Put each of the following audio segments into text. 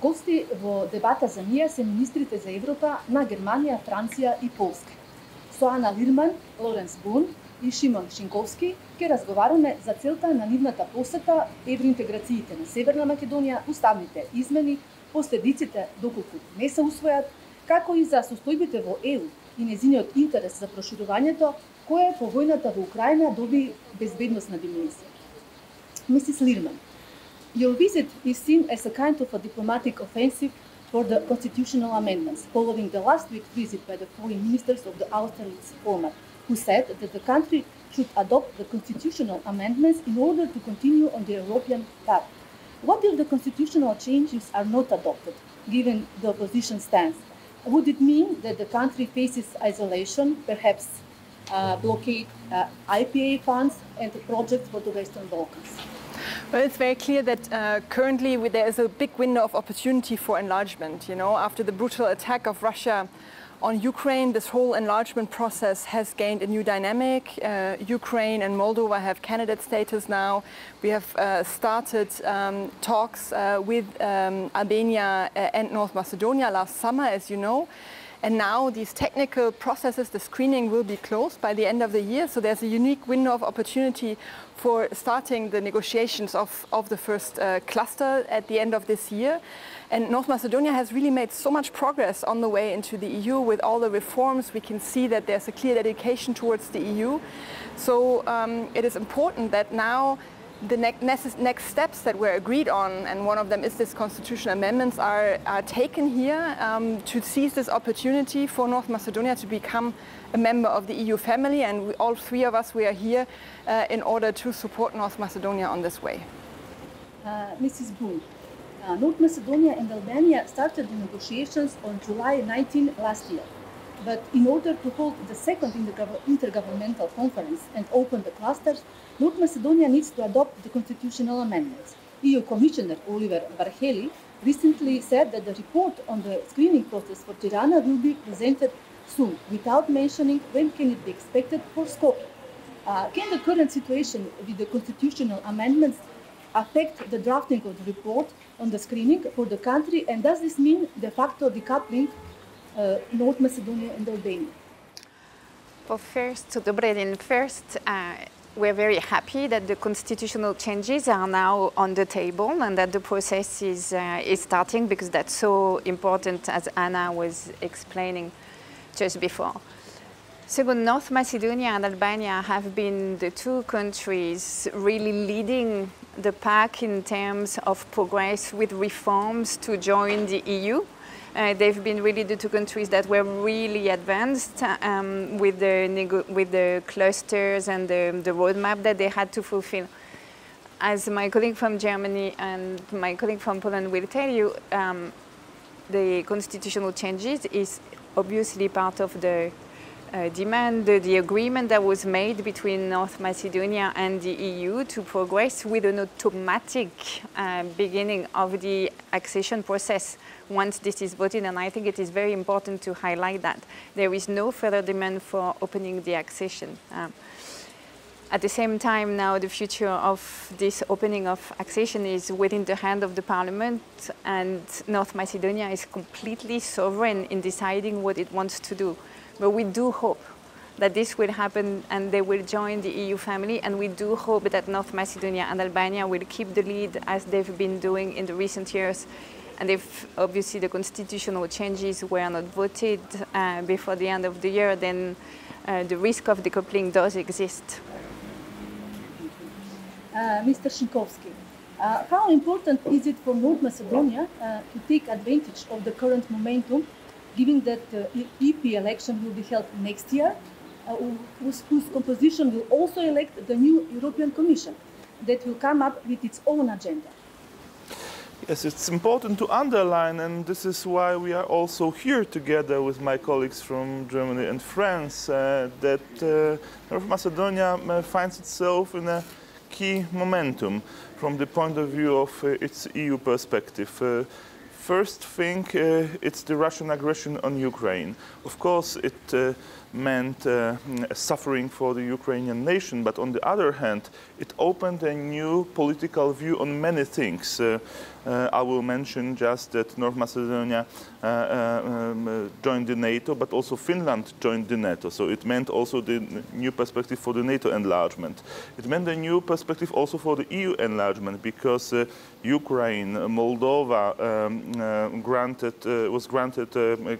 Гости во дебата за ние се министрите за Европа на Германија, Франција и Полска. Со Ана Лирман, Лоренс Бун и Шимон Шинковски ќе разговараме за целта на нивната посета, евроинтеграциите на Северна Македонија, уставните измени, последиците доколку не се усвојат, како и за состојбите во ЕУ и незиниот интерес за проширувањето, кое по војната во Украина доби безбедносна dimenzија. Mrs. Lirman, your visit is seen as a kind of a diplomatic offensive for the constitutional amendments, following the last week's visit by the foreign ministers of the Austerlitz format, who said that the country should adopt the constitutional amendments in order to continue on the European path. What if the constitutional changes are not adopted, given the opposition stance? Would it mean that the country faces isolation, perhaps blockade IPA funds and projects for the Western Balkans? Well, it's very clear that currently there is a big window of opportunity for enlargement. You know, after the brutal attack of Russia on Ukraine, this whole enlargement process has gained a new dynamic. Ukraine and Moldova have candidate status now. We have started talks with Albania and North Macedonia last summer, as you know. And now these technical processes, the screening will be closed by the end of the year. So there's a unique window of opportunity for starting the negotiations of the first cluster at the end of this year. And North Macedonia has really made so much progress on the way into the EU with all the reforms. We can see that there's a clear dedication towards the EU. So it is important that now the next steps that were agreed on, and one of them is this constitutional amendments, are taken here to seize this opportunity for North Macedonia to become a member of the EU family, and all three of us, we are here in order to support North Macedonia on this way. Mrs. Bun, North Macedonia and Albania started the negotiations on July 19 last year. But in order to hold the second intergovernmental conference and open the clusters, North Macedonia needs to adopt the constitutional amendments. EU Commissioner Oliver Varhelyi recently said that the report on the screening process for Tirana will be presented soon, without mentioning when can it be expected for Skopje. Can the current situation with the constitutional amendments affect the drafting of the report on the screening for the country, and does this mean de facto decoupling North Macedonia and Albania? Well, first, we're very happy that the constitutional changes are now on the table and that the process is starting, because that's so important, as Anna was explaining just before. Second, North Macedonia and Albania have been the two countries really leading the pack in terms of progress with reforms to join the EU. They've been really the two countries that were really advanced with the clusters and the roadmap that they had to fulfill. As my colleague from Germany and my colleague from Poland will tell you, the constitutional changes is obviously part of the demand, the agreement that was made between North Macedonia and the EU to progress with an automatic beginning of the accession process once this is voted, and I think it is very important to highlight that. There is no further demand for opening the accession. At the same time, now the future of this opening of accession is within the hand of the parliament, and North Macedonia is completely sovereign in deciding what it wants to do. But we do hope that this will happen and they will join the EU family, and we do hope that North Macedonia and Albania will keep the lead as they've been doing in the recent years. And if obviously the constitutional changes were not voted before the end of the year, then the risk of decoupling does exist. Mr. Шинковски, how important is it for North Macedonia to take advantage of the current momentum, given that the EP election will be held next year, whose composition will also elect the new European Commission that will come up with its own agenda? Yes, it's important to underline, and this is why we are also here together with my colleagues from Germany and France, that North Macedonia finds itself in a key momentum from the point of view of its EU perspective. First thing, it's the Russian aggression on Ukraine. Of course, it meant suffering for the Ukrainian nation, but on the other hand, it opened a new political view on many things. I will mention just that North Macedonia joined the NATO, but also Finland joined the NATO. So it meant also the new perspective for the NATO enlargement. It meant a new perspective also for the EU enlargement, because Ukraine, Moldova was granted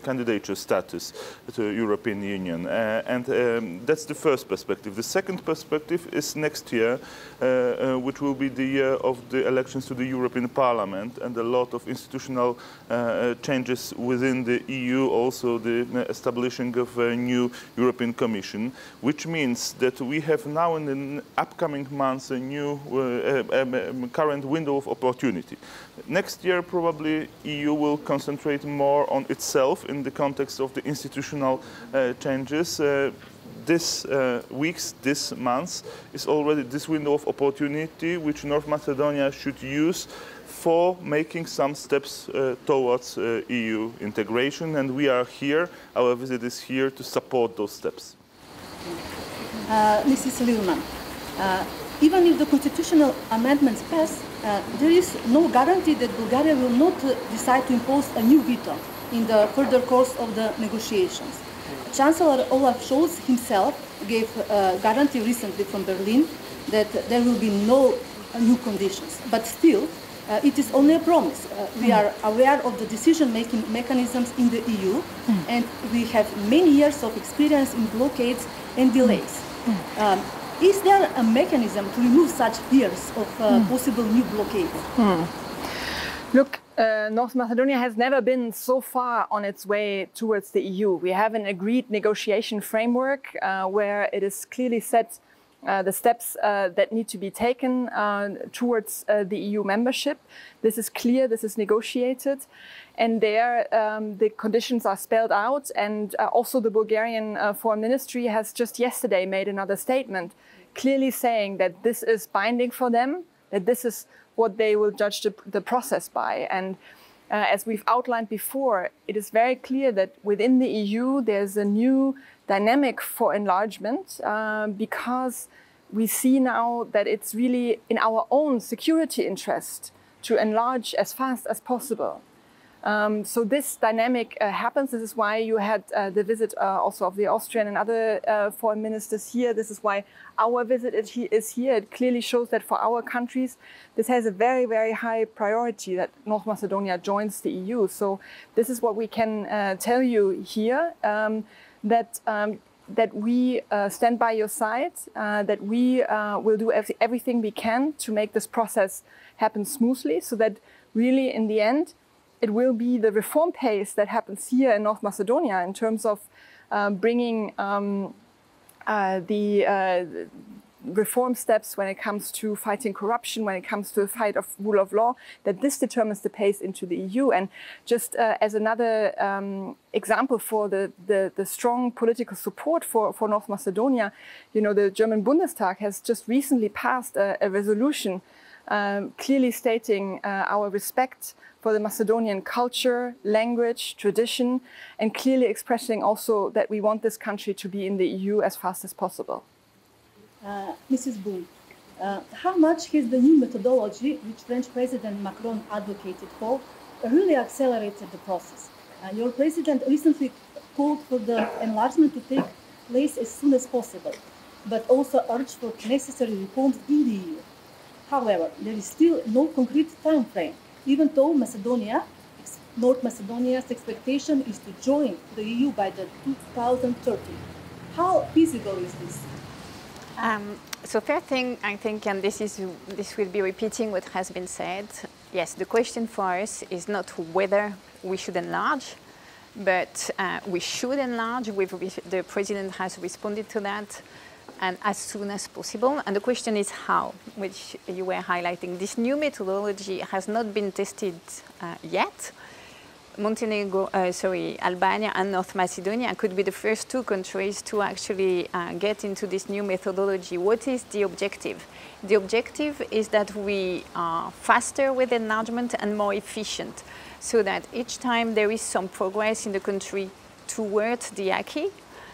candidature status to the European Union. And that's the first perspective. The second perspective is next year, which will be the year of the elections to the European Parliament, and a lot of institutional changes within the EU, also the establishing of a new European Commission, which means that we have now in the upcoming months a new current window of opportunity. Next year probably EU will concentrate more on itself in the context of the institutional changes. This weeks, this months is already this window of opportunity which North Macedonia should use for making some steps towards EU integration, and we are here, our visit is here to support those steps. Mrs. Lirman, even if the constitutional amendments pass, there is no guarantee that Bulgaria will not decide to impose a new veto in the further course of the negotiations. Chancellor Olaf Scholz himself gave a guarantee recently from Berlin that there will be no new conditions, but still it is only a promise. We are aware of the decision-making mechanisms in the EU, and we have many years of experience in blockades and delays. Is there a mechanism to remove such fears of possible new blockades? Look, North Macedonia has never been so far on its way towards the EU. We have an agreed negotiation framework where it is clearly set the steps that need to be taken towards the EU membership. This is clear, this is negotiated, and there the conditions are spelled out, and also the Bulgarian Foreign Ministry has just yesterday made another statement clearly saying that this is binding for them, that this is what they will judge the process by. And as we've outlined before, it is very clear that within the EU there's a new dynamic for enlargement because we see now that it's really in our own security interest to enlarge as fast as possible. So this dynamic happens. This is why you had the visit also of the Austrian and other foreign ministers here. This is why our visit is here. It clearly shows that for our countries, this has a very, very high priority that North Macedonia joins the EU. So this is what we can tell you here, that we stand by your side, that we will do everything we can to make this process happen smoothly, so that really in the end, it will be the reform pace that happens here in North Macedonia in terms of bringing the reform steps when it comes to fighting corruption, when it comes to the fight of rule of law, that this determines the pace into the EU. And just as another example for the strong political support for North Macedonia, you know, the German Bundestag has just recently passed a resolution clearly stating our respect for the Macedonian culture, language, tradition, and clearly expressing also that we want this country to be in the EU as fast as possible. Mrs. Bun, how much has the new methodology, which French President Macron advocated for, really accelerated the process? Your president recently called for the enlargement to take place as soon as possible, but also urged for necessary reforms in the EU. However, there is still no concrete time frame, even though North Macedonia's expectation is to join the EU by the 2030. How feasible is this? So first thing, I think, and this will be repeating what has been said, yes, the question for us is not whether we should enlarge, but we should enlarge. The President has responded to that, and as soon as possible. And the question is how, which you were highlighting. This new methodology has not been tested yet. Albania and North Macedonia could be the first two countries to actually get into this new methodology. What is the objective? The objective is that we are faster with enlargement and more efficient, so that each time there is some progress in the country towards the acquis,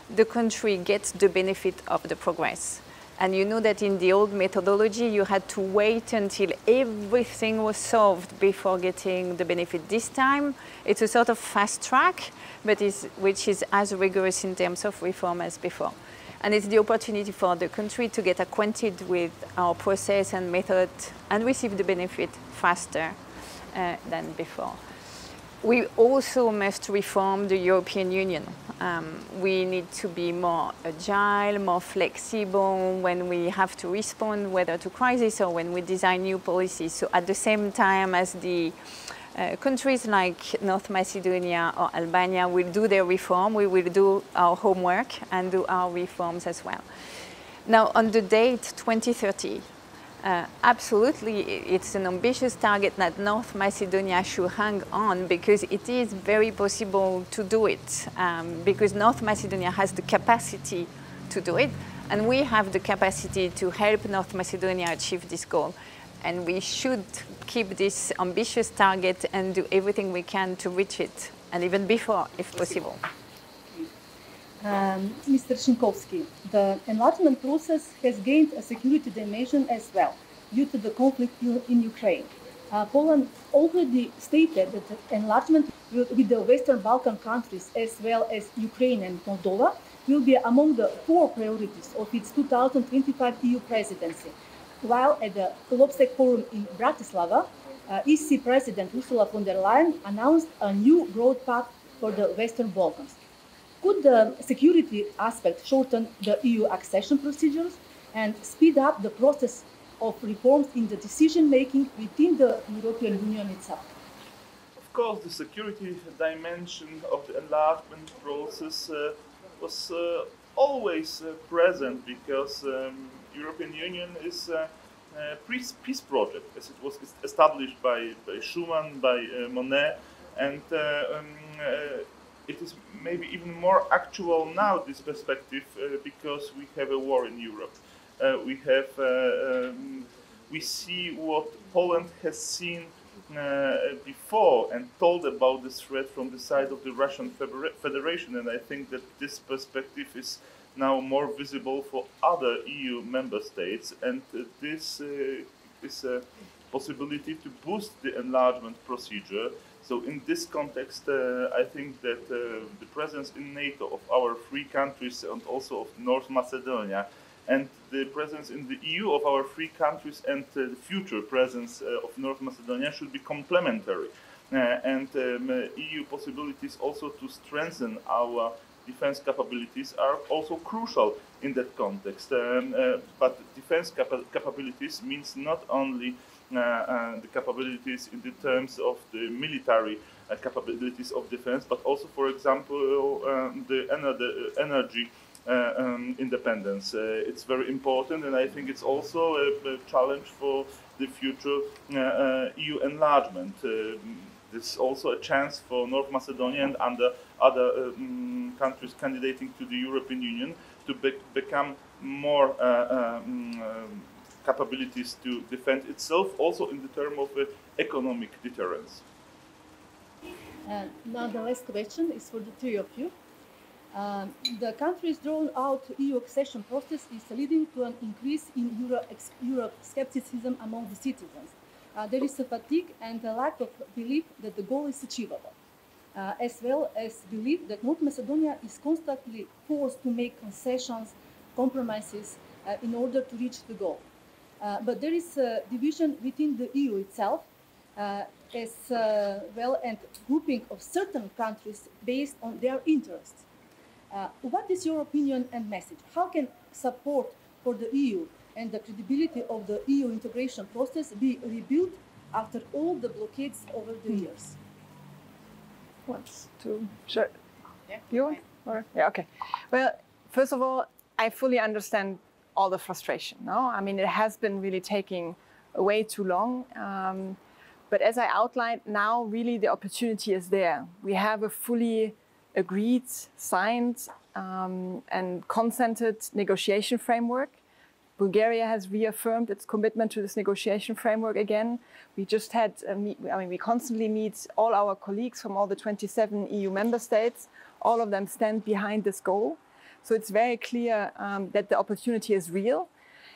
the country gets the benefit of the progress. And you know that in the old methodology, you had to wait until everything was solved before getting the benefit. This time, it's a sort of fast track, but which is as rigorous in terms of reform as before. And it's the opportunity for the country to get acquainted with our process and method and receive the benefit faster than before. We also must reform the European Union. We need to be more agile, more flexible when we have to respond, whether to crisis or when we design new policies. So at the same time as the countries like North Macedonia or Albania will do their reform, we will do our homework and do our reforms as well. Now on the date 2030, absolutely, it's an ambitious target that North Macedonia should hang on, because it is very possible to do it, because North Macedonia has the capacity to do it, and we have the capacity to help North Macedonia achieve this goal. And we should keep this ambitious target and do everything we can to reach it, and even before, if possible. Mr. Шинковски, the enlargement process has gained a security dimension as well due to the conflict in Ukraine. Poland already stated that the enlargement with the Western Balkan countries as well as Ukraine and Moldova will be among the 4 priorities of its 2025 EU presidency. While at the Lopsek Forum in Bratislava, EC President Ursula von der Leyen announced a new broad path for the Western Balkans. Could the security aspect shorten the EU accession procedures and speed up the process of reforms in the decision-making within the European Union itself? Of course, the security dimension of the enlargement process was always present, because European Union is a peace project, as it was established by Schuman, by Monnet, and it is maybe even more actual now, this perspective, because we have a war in Europe. We see what Poland has seen before and told about this threat from the side of the Russian Federation, and I think that this perspective is now more visible for other EU member states, and this is a possibility to boost the enlargement procedure. So in this context, I think that the presence in NATO of our 3 countries and also of North Macedonia, and the presence in the EU of our 3 countries and the future presence of North Macedonia should be complementary. And EU possibilities also to strengthen our defense capabilities are also crucial in that context. But defense capabilities means not only the capabilities in the terms of the military capabilities of defense, but also, for example, the energy independence. It's very important, and I think it's also a challenge for the future EU enlargement. This is also a chance for North Macedonia and other countries candidating to the European Union to become more capabilities to defend itself, also in the term of economic deterrence. Now the last question is for the 3 of you. The country's drawn out EU accession process is leading to an increase in Euro skepticism among the citizens. There is a fatigue and a lack of belief that the goal is achievable, as well as belief that North Macedonia is constantly forced to make concessions, compromises in order to reach the goal. But there is a division within the EU itself, as well, and grouping of certain countries based on their interests. What is your opinion and message? How can support for the EU and the credibility of the EU integration process be rebuilt after all the blockades over the years? Wants to share? Yeah. You want? Or? Yeah, okay. Well, first of all, I fully understand all the frustration. No, I mean, it has been really taking way too long. But as I outlined, now really the opportunity is there. We have a fully agreed, signed, and consented negotiation framework. Bulgaria has reaffirmed its commitment to this negotiation framework again. We just had, we constantly meet all our colleagues from all the 27 EU member states. All of them stand behind this goal. So it's very clear that the opportunity is real.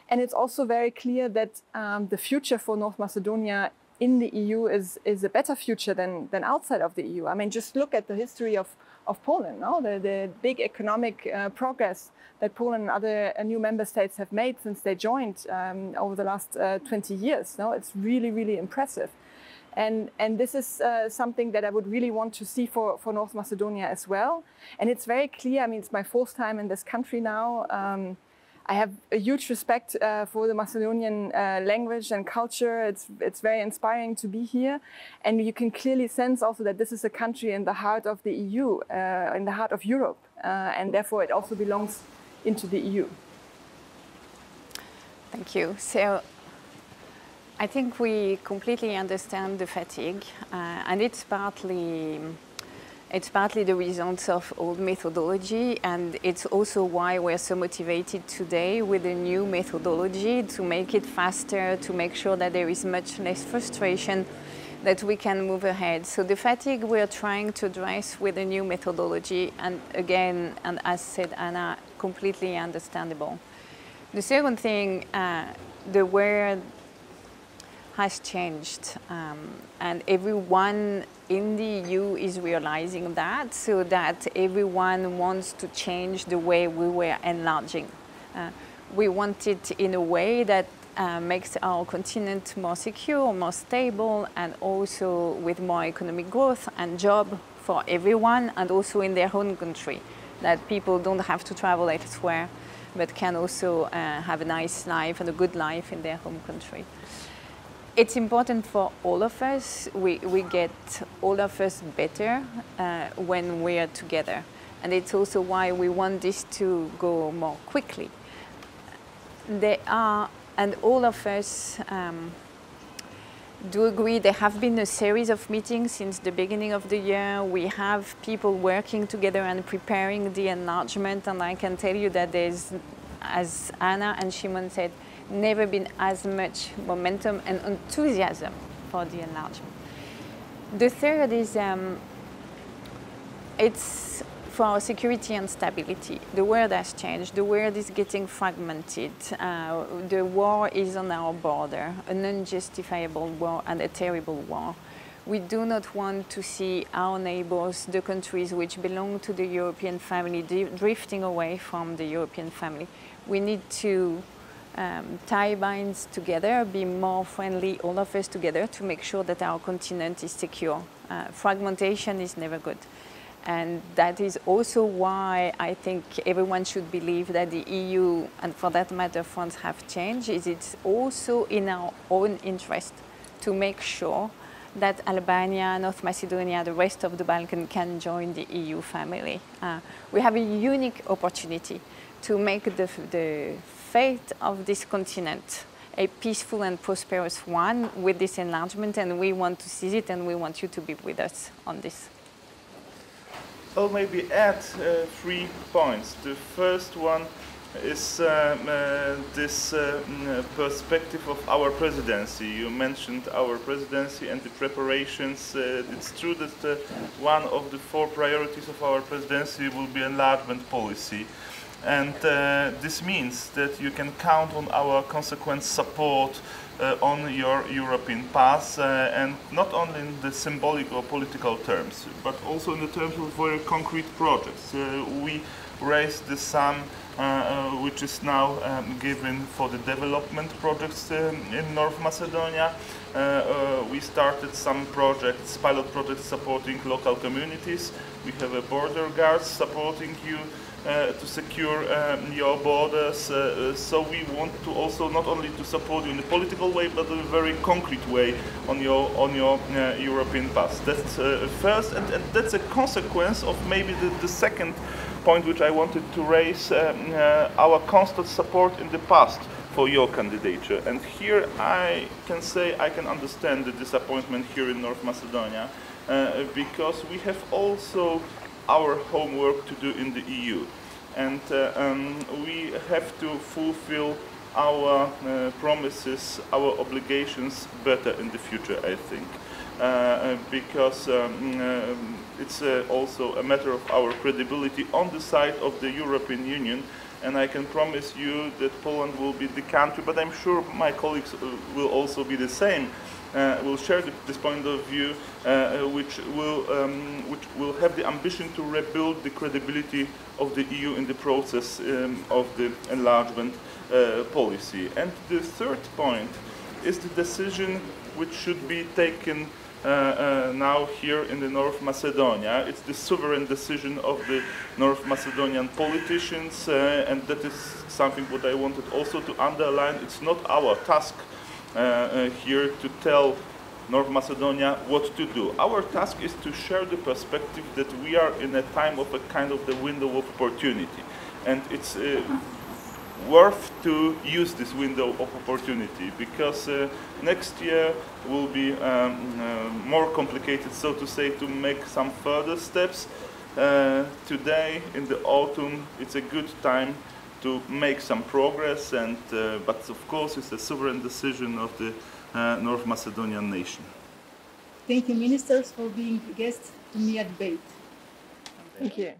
And it's also very clear that the future for North Macedonia in the EU is a better future than outside of the EU. I mean, just look at the history of Poland, no? The big economic progress that Poland and other new member states have made since they joined over the last 20 years. No? It's really, really impressive. And this is something that I would really want to see for North Macedonia as well. And it's very clear, I mean, it's my fourth time in this country now. I have a huge respect for the Macedonian language and culture. It's very inspiring to be here. And you can clearly sense also that this is a country in the heart of the EU, in the heart of Europe. And therefore it also belongs into the EU. Thank you. So I think we completely understand the fatigue, and it's partly the result of old methodology, and it's also why we're so motivated today with a new methodology to make it faster, to make sure that there is much less frustration, that we can move ahead. So the fatigue we're trying to address with a new methodology, and again, and as said Anna, completely understandable. The second thing, the world has changed, and everyone in the EU is realizing that, so that everyone wants to change the way we were enlarging. We want it in a way that makes our continent more secure, more stable, and also with more economic growth and job for everyone, and also in their own country, that people don't have to travel elsewhere, but can also have a nice life and a good life in their home country. It's important for all of us. We get all of us better when we are together. And it's also why we want this to go more quickly. And all of us do agree, there have been a series of meetings since the beginning of the year. We have people working together and preparing the enlargement, and I can tell you that there's, as Anna and Shimon said, never been as much momentum and enthusiasm for the enlargement. The third is it's for our security and stability. The world has changed. The world is getting fragmented. The war is on our border, an unjustifiable war and a terrible war. We do not want to see our neighbors, the countries which belong to the European family, drifting away from the European family. We need to tie binds together, be more friendly, all of us together, to make sure that our continent is secure. Fragmentation is never good. And that is also why I think everyone should believe that the EU, and for that matter France, have changed. It's also in our own interest to make sure that Albania, North Macedonia, the rest of the Balkans can join the EU family. We have a unique opportunity to make the fate of this continent a peaceful and prosperous one with this enlargement, and we want to seize it, and we want you to be with us on this. I'll maybe add 3 points. The first one is this perspective of our presidency. You mentioned our presidency and the preparations. It's true that one of the 4 priorities of our presidency will be enlargement policy. And this means that you can count on our consequent support on your European path, and not only in the symbolic or political terms, but also in the terms of very concrete projects. We raised the sum which is now given for the development projects in North Macedonia. We started some projects, pilot projects supporting local communities. We have a border guards supporting you to secure your borders. So we want to also not only to support you in a political way, but in a very concrete way on your European path. That's first, and that's a consequence of maybe the second point which I wanted to raise, our constant support in the past for your candidature. And here I can say I can understand the disappointment here in North Macedonia, because we have also our homework to do in the EU, and we have to fulfill our promises, our obligations better in the future, I think. Because it's also a matter of our credibility on the side of the European Union, and I can promise you that Poland will be the country, but I'm sure my colleagues will also be the same, will share this point of view, which will have the ambition to rebuild the credibility of the EU in the process of the enlargement policy. And the third point is the decision which should be taken now here in the North Macedonia. It's the sovereign decision of the North Macedonian politicians, and that is something what I wanted also to underline. It's not our task here to tell North Macedonia what to do. Our task is to share the perspective that we are in a time of a kind of the window of opportunity, and it's worth to use this window of opportunity, because next year will be more complicated, so to say, to make some further steps. Today, in the autumn, it's a good time to make some progress, and but of course it's a sovereign decision of the North Macedonian nation. Thank you, ministers, for being guests to MIA debate. Thank you.